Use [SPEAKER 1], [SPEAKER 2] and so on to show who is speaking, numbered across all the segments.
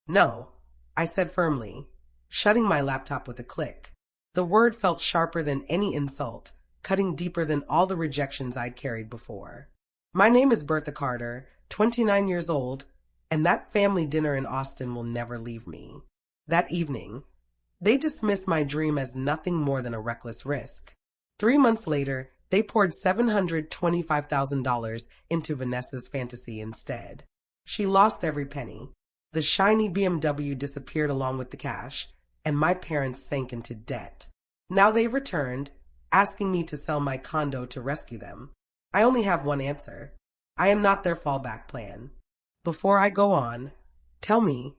[SPEAKER 1] No, I said firmly, shutting my laptop with a click. The word felt sharper than any insult, cutting deeper than all the rejections I'd carried before. My name is Bertha Carter, 29 years old, and that family dinner in Austin will never leave me. That evening, they dismissed my dream as nothing more than a reckless risk. 3 months later, they poured $725,000 into Vanessa's fantasy instead. She lost every penny. The shiny BMW disappeared along with the cash, and my parents sank into debt. Now they've returned, asking me to sell my condo to rescue them. I only have one answer. I am not their fallback plan. Before I go on, tell me,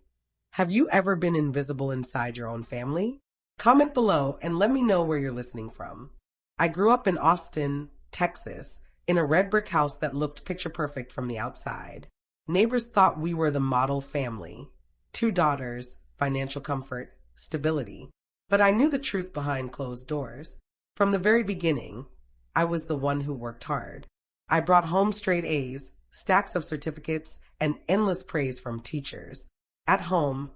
[SPEAKER 1] have you ever been invisible inside your own family? Comment below and let me know where you're listening from. I grew up in Austin, Texas, in a red brick house that looked picture perfect from the outside. Neighbors thought we were the model family. 2 daughters, financial comfort, stability. But I knew the truth behind closed doors. From the very beginning, I was the one who worked hard. I brought home straight A's, stacks of certificates, and endless praise from teachers. At home,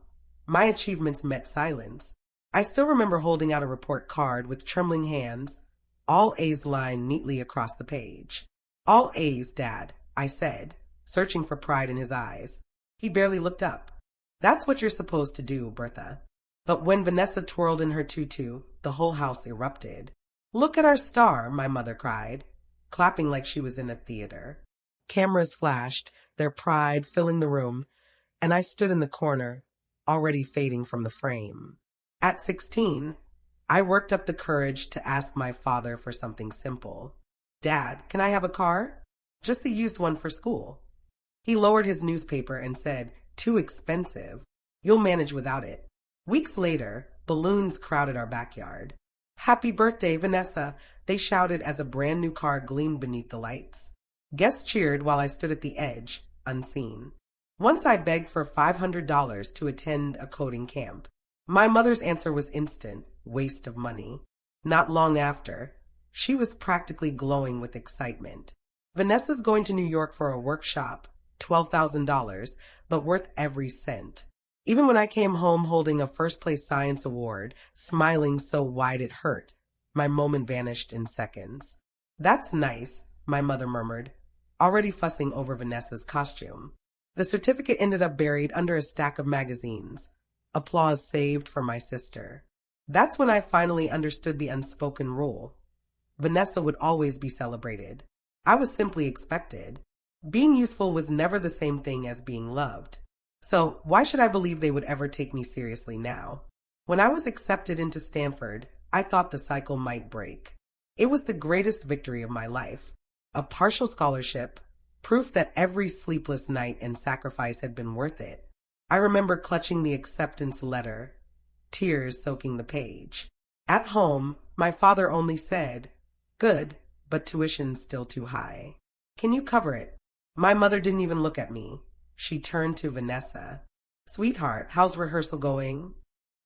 [SPEAKER 1] my achievements met silence. I still remember holding out a report card with trembling hands, all A's lined neatly across the page. All A's, Dad, I said, searching for pride in his eyes. He barely looked up. That's what you're supposed to do, Bertha. But when Vanessa twirled in her tutu, the whole house erupted. Look at our star, my mother cried, clapping like she was in a theater. Cameras flashed, their pride filling the room, and I stood in the corner, already fading from the frame. At 16, I worked up the courage to ask my father for something simple. Dad, can I have a car? Just a used one for school. He lowered his newspaper and said, too expensive. You'll manage without it. Weeks later, balloons crowded our backyard. Happy birthday, Vanessa, they shouted as a brand new car gleamed beneath the lights. Guests cheered while I stood at the edge, unseen. Once I begged for $500 to attend a coding camp. My mother's answer was instant, waste of money. Not long after, she was practically glowing with excitement. Vanessa's going to New York for a workshop, $12,000, but worth every cent. Even when I came home holding a first-place science award, smiling so wide it hurt, my moment vanished in seconds. That's nice, my mother murmured, already fussing over Vanessa's costume. The certificate ended up buried under a stack of magazines. Applause saved for my sister. That's when I finally understood the unspoken rule. Vanessa would always be celebrated. I was simply expected. Being useful was never the same thing as being loved. So why should I believe they would ever take me seriously now? When I was accepted into Stanford, I thought the cycle might break. It was the greatest victory of my life. A partial scholarship, proof that every sleepless night and sacrifice had been worth it. I remember clutching the acceptance letter, tears soaking the page. At home, my father only said, good, but tuition's still too high. Can you cover it? My mother didn't even look at me. She turned to Vanessa. Sweetheart, how's rehearsal going?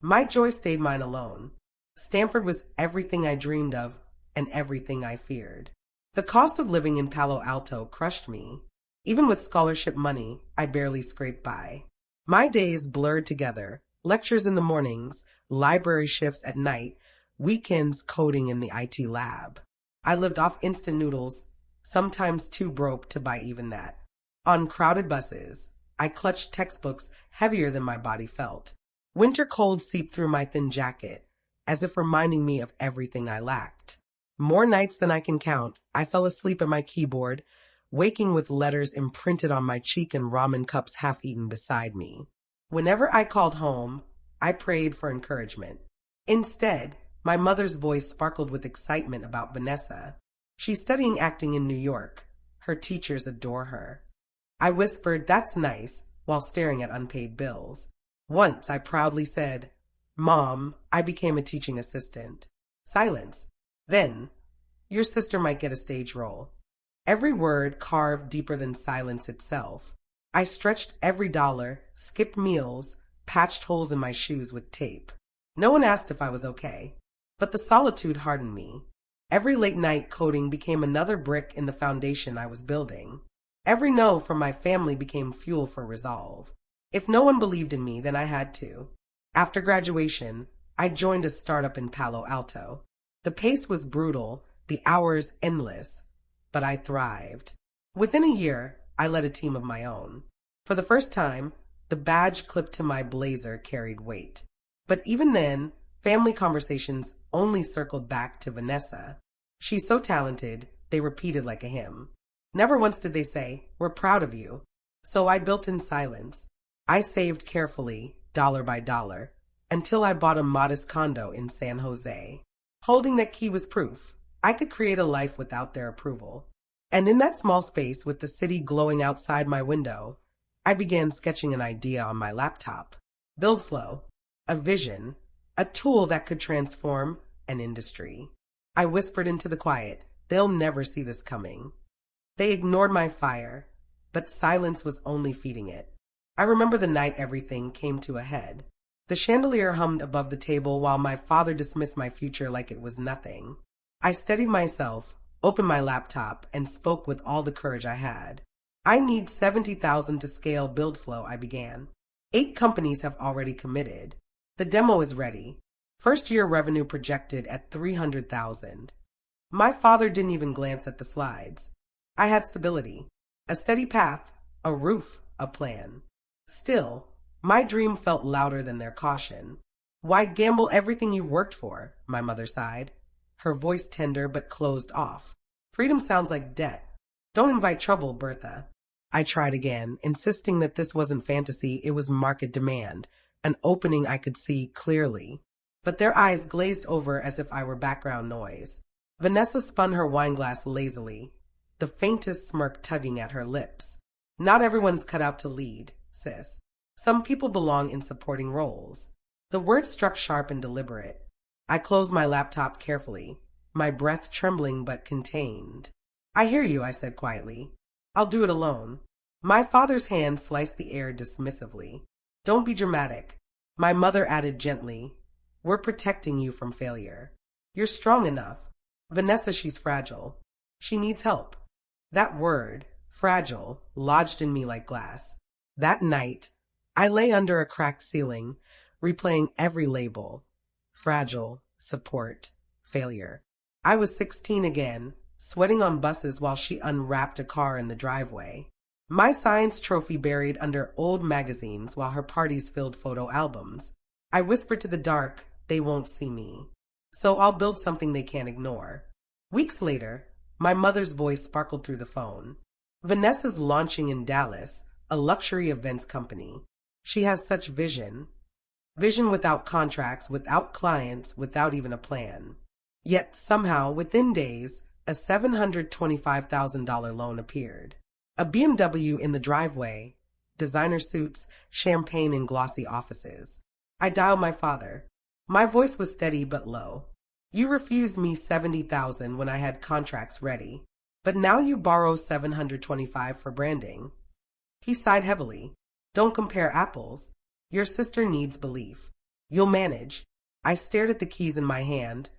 [SPEAKER 1] My joy stayed mine alone. Stanford was everything I dreamed of and everything I feared. The cost of living in Palo Alto crushed me. Even with scholarship money, I barely scraped by. My days blurred together, lectures in the mornings, library shifts at night, weekends coding in the IT lab. I lived off instant noodles, sometimes too broke to buy even that. On crowded buses, I clutched textbooks heavier than my body felt. Winter cold seeped through my thin jacket, as if reminding me of everything I lacked. More nights than I can count, I fell asleep at my keyboard, waking with letters imprinted on my cheek and ramen cups half-eaten beside me. Whenever I called home, I prayed for encouragement. Instead, my mother's voice sparkled with excitement about Vanessa. She's studying acting in New York. Her teachers adore her. I whispered, that's nice, while staring at unpaid bills. Once I proudly said, Mom, I became a teaching assistant. Silence. Then, your sister might get a stage role. Every word carved deeper than silence itself. I stretched every dollar, skipped meals, patched holes in my shoes with tape. No one asked if I was okay, but the solitude hardened me. Every late night coding became another brick in the foundation I was building. Every no from my family became fuel for resolve. If no one believed in me, then I had to. After graduation, I joined a startup in Palo Alto. The pace was brutal, the hours endless, but I thrived. Within a year, I led a team of my own. For the first time, the badge clipped to my blazer carried weight. But even then, family conversations only circled back to Vanessa. She's so talented, they repeated like a hymn. Never once did they say, "We're proud of you." So I built in silence. I saved carefully, dollar by dollar, until I bought a modest condo in San Jose. Holding that key was proof I could create a life without their approval. And in that small space with the city glowing outside my window, I began sketching an idea on my laptop. BuildFlow, a vision, a tool that could transform an industry. I whispered into the quiet, "They'll never see this coming." They ignored my fire, but silence was only feeding it. I remember the night everything came to a head. The chandelier hummed above the table while my father dismissed my future like it was nothing. I steadied myself, opened my laptop, and spoke with all the courage I had. "I need 70,000 to scale BuildFlow," I began. 8 companies have already committed. The demo is ready. First year revenue projected at 300,000. My father didn't even glance at the slides. I had stability, a steady path, a roof, a plan. Still, my dream felt louder than their caution. "Why gamble everything you've worked for?" my mother sighed, her voice tender but closed off. "Freedom sounds like debt. Don't invite trouble, Bertha." I tried again, insisting that this wasn't fantasy, it was market demand, an opening I could see clearly. But their eyes glazed over as if I were background noise. Vanessa spun her wineglass lazily, the faintest smirk tugging at her lips. "Not everyone's cut out to lead, sis. Some people belong in supporting roles." The words struck sharp and deliberate. I closed my laptop carefully, my breath trembling but contained. "I hear you," I said quietly. "I'll do it alone." My father's hand sliced the air dismissively. "Don't be dramatic." My mother added gently, "We're protecting you from failure. You're strong enough. Vanessa, she's fragile. She needs help." That word, fragile, lodged in me like glass. That night, I lay under a cracked ceiling, replaying every label. Fragile, support, failure. I was 16 again, sweating on buses while she unwrapped a car in the driveway. My science trophy buried under old magazines while her parties filled photo albums. I whispered to the dark, "They won't see me. So I'll build something they can't ignore." Weeks later, my mother's voice sparkled through the phone. "Vanessa's launching in Dallas, a luxury events company. She has such vision. Vision without contracts, without clients, without even a plan." Yet somehow, within days, a $725,000 loan appeared. A BMW in the driveway, designer suits, champagne in glossy offices. I dialed my father. My voice was steady but low. "You refused me 70,000 when I had contracts ready, but now you borrow 725 for branding." He sighed heavily. "Don't compare apples. Your sister needs belief. You'll manage." I stared at the keys in my hand,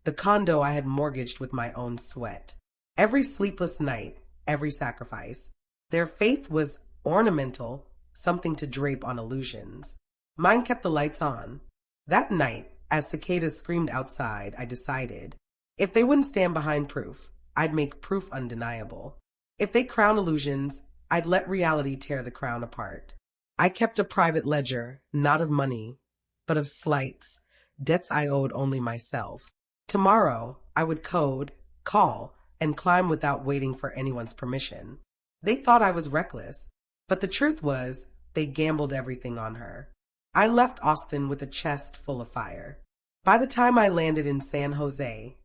[SPEAKER 1] the condo I had mortgaged with my own sweat. Every sleepless night, every sacrifice. Their faith was ornamental, something to drape on illusions. Mine kept the lights on. That night, as cicadas screamed outside, I decided, if they wouldn't stand behind proof, I'd make proof undeniable. If they crown illusions, I'd let reality tear the crown apart. I kept a private ledger, not of money, but of slights, debts I owed only myself. Tomorrow, I would code, call, and climb without waiting for anyone's permission. They thought I was reckless, but the truth was, they gambled everything on her. I left Austin with a chest full of fire. By the time I landed in San Jose,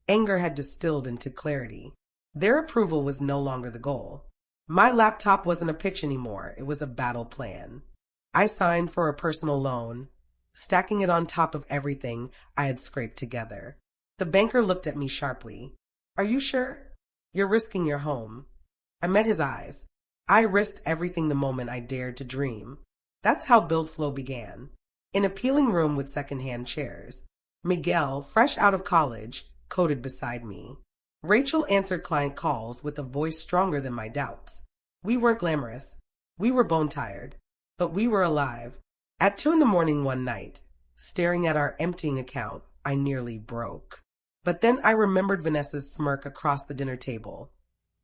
[SPEAKER 1] anger had distilled into clarity. Their approval was no longer the goal. My laptop wasn't a pitch anymore, it was a battle plan. I signed for a personal loan, stacking it on top of everything I had scraped together. The banker looked at me sharply. "Are you sure? You're risking your home." I met his eyes. I risked everything the moment I dared to dream. That's how BuildFlow began. In a peeling room with secondhand chairs. Miguel, fresh out of college, coded beside me. Rachel answered client calls with a voice stronger than my doubts. We weren't glamorous. We were bone-tired. but we were alive. At 2 in the morning one night, staring at our emptying account, I nearly broke. But then I remembered Vanessa's smirk across the dinner table.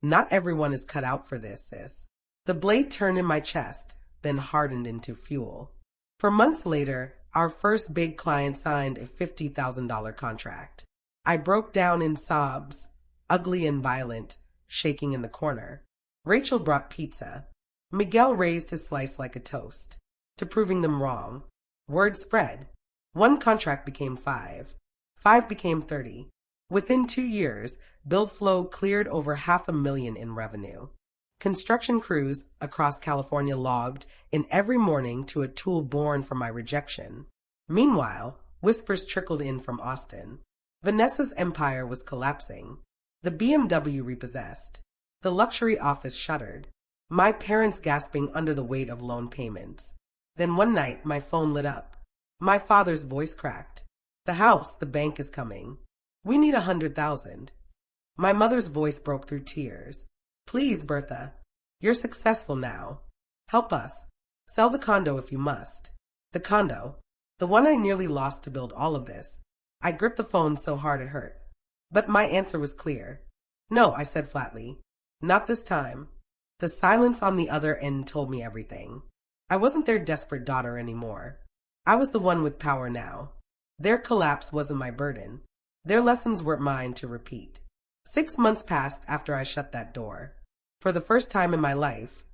[SPEAKER 1] Not everyone is cut out for this, sis. The blade turned in my chest, then hardened into fuel. For months later, our first big client signed a $50,000 contract. I broke down in sobs, ugly and violent, shaking in the corner. Rachel brought pizza. Miguel raised his slice like a toast. To proving them wrong. Word spread. One contract became 5. 5 became 30. Within 2 years, BuildFlow cleared over $500,000 in revenue. Construction crews across California logged in every morning to a tool born from my rejection. Meanwhile, whispers trickled in from Austin. Vanessa's empire was collapsing. The BMW repossessed. The luxury office shuttered. My parents gasping under the weight of loan payments. Then one night, my phone lit up. My father's voice cracked. The house, the bank is coming. We need 100,000. My mother's voice broke through tears. Please, Bertha. You're successful now. Help us. Sell the condo if you must. The condo. The one I nearly lost to build all of this. I gripped the phone so hard it hurt. But my answer was clear. No, I said flatly. Not this time. The silence on the other end told me everything. I wasn't their desperate daughter anymore. I was the one with power now. Their collapse wasn't my burden. Their lessons were mine to repeat. 6 months passed after I shut that door. For the first time in my life,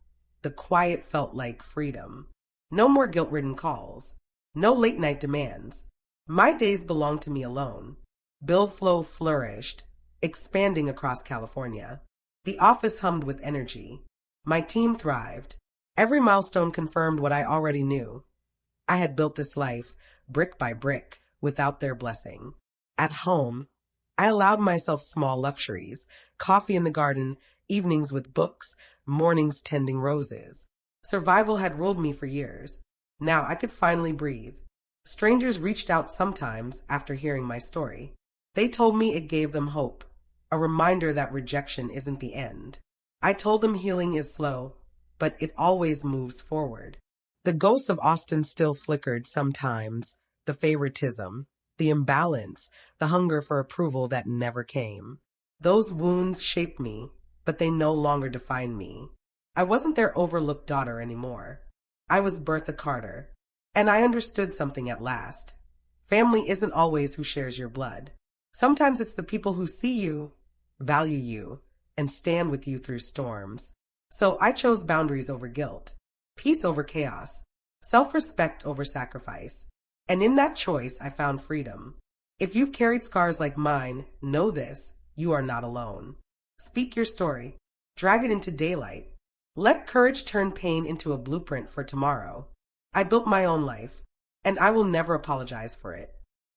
[SPEAKER 1] the quiet felt like freedom. No more guilt-ridden calls. No late-night demands. My days belonged to me alone. BuildFlow flourished, expanding across California. The office hummed with energy. My team thrived. Every milestone confirmed what I already knew. I had built this life, brick by brick, without their blessing. At home, I allowed myself small luxuries, coffee in the garden, evenings with books, mornings tending roses. Survival had ruled me for years. Now I could finally breathe. Strangers reached out sometimes after hearing my story. They told me it gave them hope, a reminder that rejection isn't the end. I told them healing is slow, but it always moves forward. The ghost of Austin still flickered sometimes, the favoritism, the imbalance, the hunger for approval that never came. Those wounds shaped me, but they no longer defined me. I wasn't their overlooked daughter anymore. I was Bertha Carter, and I understood something at last. Family isn't always who shares your blood. Sometimes it's the people who see you, value you, and stand with you through storms. So I chose boundaries over guilt, peace over chaos, self-respect over sacrifice. And in that choice, I found freedom. If you've carried scars like mine, know this, you are not alone. Speak your story. Drag it into daylight. Let courage turn pain into a blueprint for tomorrow. I built my own life, and I will never apologize for it.